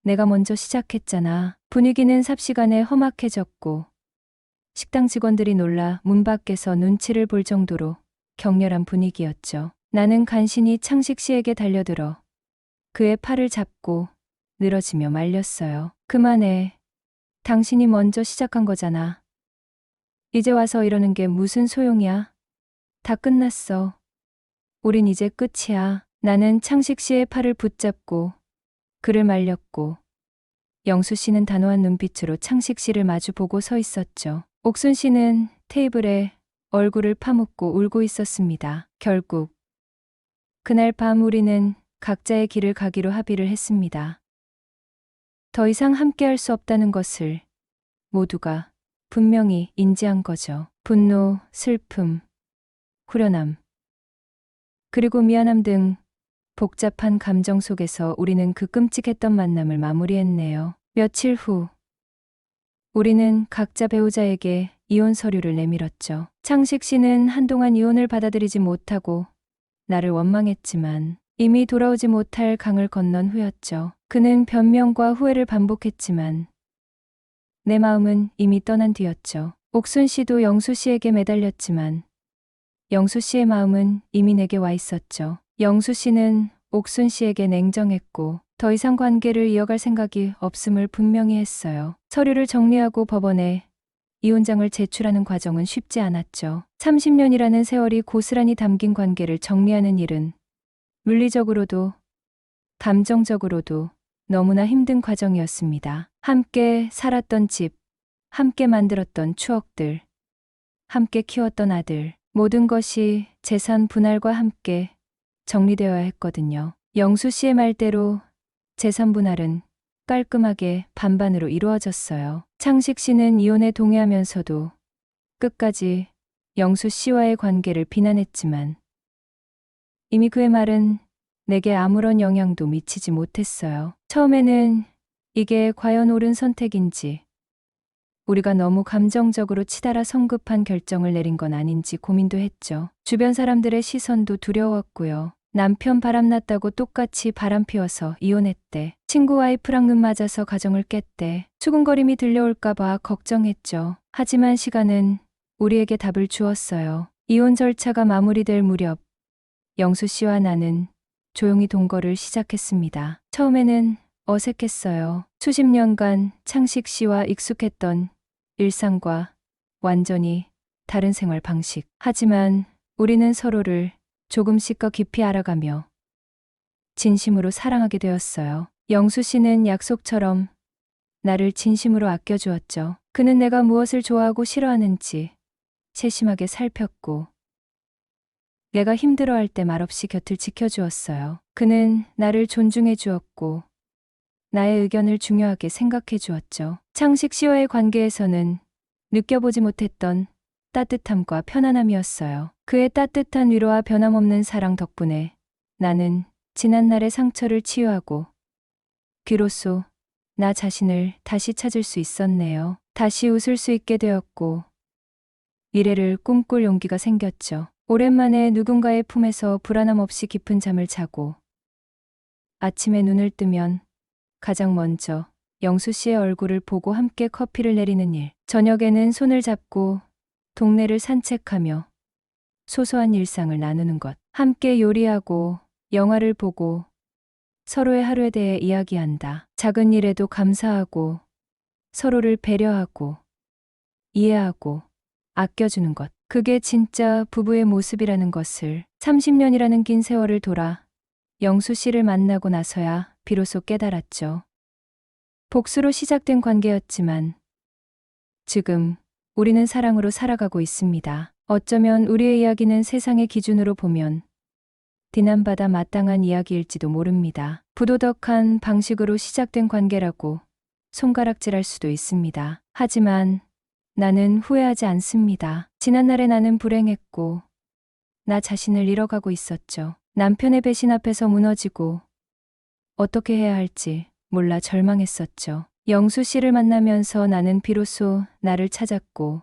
내가 먼저 시작했잖아. 분위기는 삽시간에 험악해졌고 식당 직원들이 놀라 문 밖에서 눈치를 볼 정도로 격렬한 분위기였죠. 나는 간신히 창식 씨에게 달려들어 그의 팔을 잡고 늘어지며 말렸어요. 그만해. 당신이 먼저 시작한 거잖아. 이제 와서 이러는 게 무슨 소용이야? 다 끝났어. 우린 이제 끝이야. 나는 창식 씨의 팔을 붙잡고 그를 말렸고 영수 씨는 단호한 눈빛으로 창식 씨를 마주보고 서 있었죠. 옥순 씨는 테이블에 얼굴을 파묻고 울고 있었습니다. 결국 그날 밤 우리는 각자의 길을 가기로 합의를 했습니다. 더 이상 함께할 수 없다는 것을 모두가 분명히 인지한 거죠. 분노, 슬픔, 후련함, 그리고 미안함 등 복잡한 감정 속에서 우리는 그 끔찍했던 만남을 마무리했네요. 며칠 후 우리는 각자 배우자에게 이혼 서류를 내밀었죠. 창식 씨는 한동안 이혼을 받아들이지 못하고 나를 원망했지만 이미 돌아오지 못할 강을 건넌 후였죠. 그는 변명과 후회를 반복했지만 내 마음은 이미 떠난 뒤였죠. 옥순 씨도 영수 씨에게 매달렸지만 영수 씨의 마음은 이미 내게 와 있었죠. 영수 씨는 옥순 씨에게 냉정했고 더 이상 관계를 이어갈 생각이 없음을 분명히 했어요. 서류를 정리하고 법원에 이혼장을 제출하는 과정은 쉽지 않았죠. 30년이라는 세월이 고스란히 담긴 관계를 정리하는 일은 물리적으로도 감정적으로도 너무나 힘든 과정이었습니다. 함께 살았던 집, 함께 만들었던 추억들, 함께 키웠던 아들, 모든 것이 재산 분할과 함께 정리되어야 했거든요. 영수 씨의 말대로 재산 분할은 깔끔하게 반반으로 이루어졌어요. 창식 씨는 이혼에 동의하면서도 끝까지 영수 씨와의 관계를 비난했지만 이미 그의 말은 내게 아무런 영향도 미치지 못했어요. 처음에는 이게 과연 옳은 선택인지, 우리가 너무 감정적으로 치달아 성급한 결정을 내린 건 아닌지 고민도 했죠. 주변 사람들의 시선도 두려웠고요. 남편 바람났다고 똑같이 바람 피워서 이혼했대. 친구 와이프랑 눈 맞아서 가정을 깼대. 수군거림이 들려올까봐 걱정했죠. 하지만 시간은 우리에게 답을 주었어요. 이혼 절차가 마무리될 무렵 영수 씨와 나는 조용히 동거를 시작했습니다. 처음에는 어색했어요. 수십 년간 창식 씨와 익숙했던 일상과 완전히 다른 생활 방식. 하지만 우리는 서로를 조금씩 더 깊이 알아가며 진심으로 사랑하게 되었어요. 영수 씨는 약속처럼 나를 진심으로 아껴주었죠. 그는 내가 무엇을 좋아하고 싫어하는지 세심하게 살폈고 내가 힘들어할 때 말없이 곁을 지켜주었어요. 그는 나를 존중해 주었고 나의 의견을 중요하게 생각해 주었죠. 창식 씨와의 관계에서는 느껴보지 못했던 따뜻함과 편안함이었어요. 그의 따뜻한 위로와 변함없는 사랑 덕분에 나는 지난날의 상처를 치유하고 비로소 나 자신을 다시 찾을 수 있었네요. 다시 웃을 수 있게 되었고 미래를 꿈꿀 용기가 생겼죠. 오랜만에 누군가의 품에서 불안함 없이 깊은 잠을 자고 아침에 눈을 뜨면 가장 먼저 영수 씨의 얼굴을 보고 함께 커피를 내리는 일. 저녁에는 손을 잡고 동네를 산책하며 소소한 일상을 나누는 것. 함께 요리하고 영화를 보고 서로의 하루에 대해 이야기한다. 작은 일에도 감사하고 서로를 배려하고 이해하고 아껴주는 것. 그게 진짜 부부의 모습이라는 것을 30년이라는 긴 세월을 돌아 영수 씨를 만나고 나서야 비로소 깨달았죠. 복수로 시작된 관계였지만 지금 우리는 사랑으로 살아가고 있습니다. 어쩌면 우리의 이야기는 세상의 기준으로 보면 비난받아 마땅한 이야기일지도 모릅니다. 부도덕한 방식으로 시작된 관계라고 손가락질할 수도 있습니다. 하지만 나는 후회하지 않습니다. 지난날의 나는 불행했고 나 자신을 잃어가고 있었죠. 남편의 배신 앞에서 무너지고 어떻게 해야 할지 몰라 절망했었죠. 영수 씨를 만나면서 나는 비로소 나를 찾았고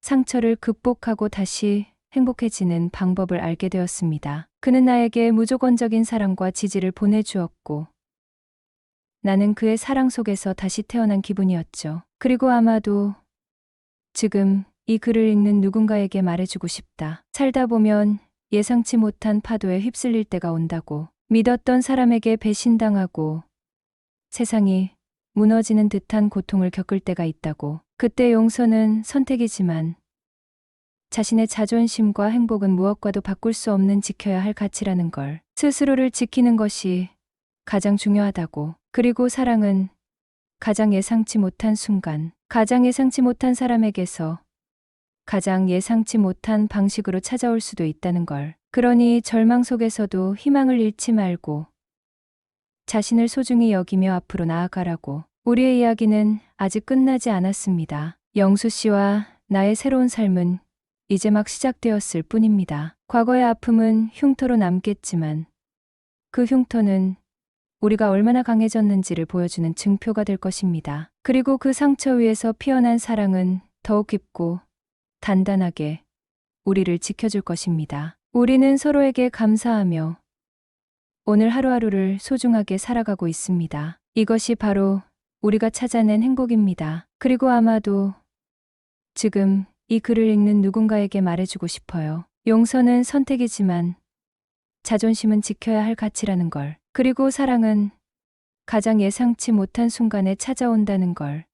상처를 극복하고 다시 행복해지는 방법을 알게 되었습니다. 그는 나에게 무조건적인 사랑과 지지를 보내주었고 나는 그의 사랑 속에서 다시 태어난 기분이었죠. 그리고 아마도 지금 이 글을 읽는 누군가에게 말해주고 싶다. 살다 보면 예상치 못한 파도에 휩쓸릴 때가 온다고. 믿었던 사람에게 배신당하고 세상이 무너지는 듯한 고통을 겪을 때가 있다고. 그때 용서는 선택이지만 자신의 자존심과 행복은 무엇과도 바꿀 수 없는 지켜야 할 가치라는 걸. 스스로를 지키는 것이 가장 중요하다고. 그리고 사랑은 가장 예상치 못한 순간, 가장 예상치 못한 사람에게서 가장 예상치 못한 방식으로 찾아올 수도 있다는 걸. 그러니 절망 속에서도 희망을 잃지 말고 자신을 소중히 여기며 앞으로 나아가라고. 우리의 이야기는 아직 끝나지 않았습니다. 영수 씨와 나의 새로운 삶은 이제 막 시작되었을 뿐입니다. 과거의 아픔은 흉터로 남겠지만 그 흉터는 우리가 얼마나 강해졌는지를 보여주는 증표가 될 것입니다. 그리고 그 상처 위에서 피어난 사랑은 더욱 깊고 단단하게 우리를 지켜줄 것입니다. 우리는 서로에게 감사하며 오늘 하루하루를 소중하게 살아가고 있습니다. 이것이 바로 우리가 찾아낸 행복입니다. 그리고 아마도 지금 이 글을 읽는 누군가에게 말해주고 싶어요. 용서는 선택이지만 자존심은 지켜야 할 가치라는 걸. 그리고 사랑은 가장 예상치 못한 순간에 찾아온다는 걸.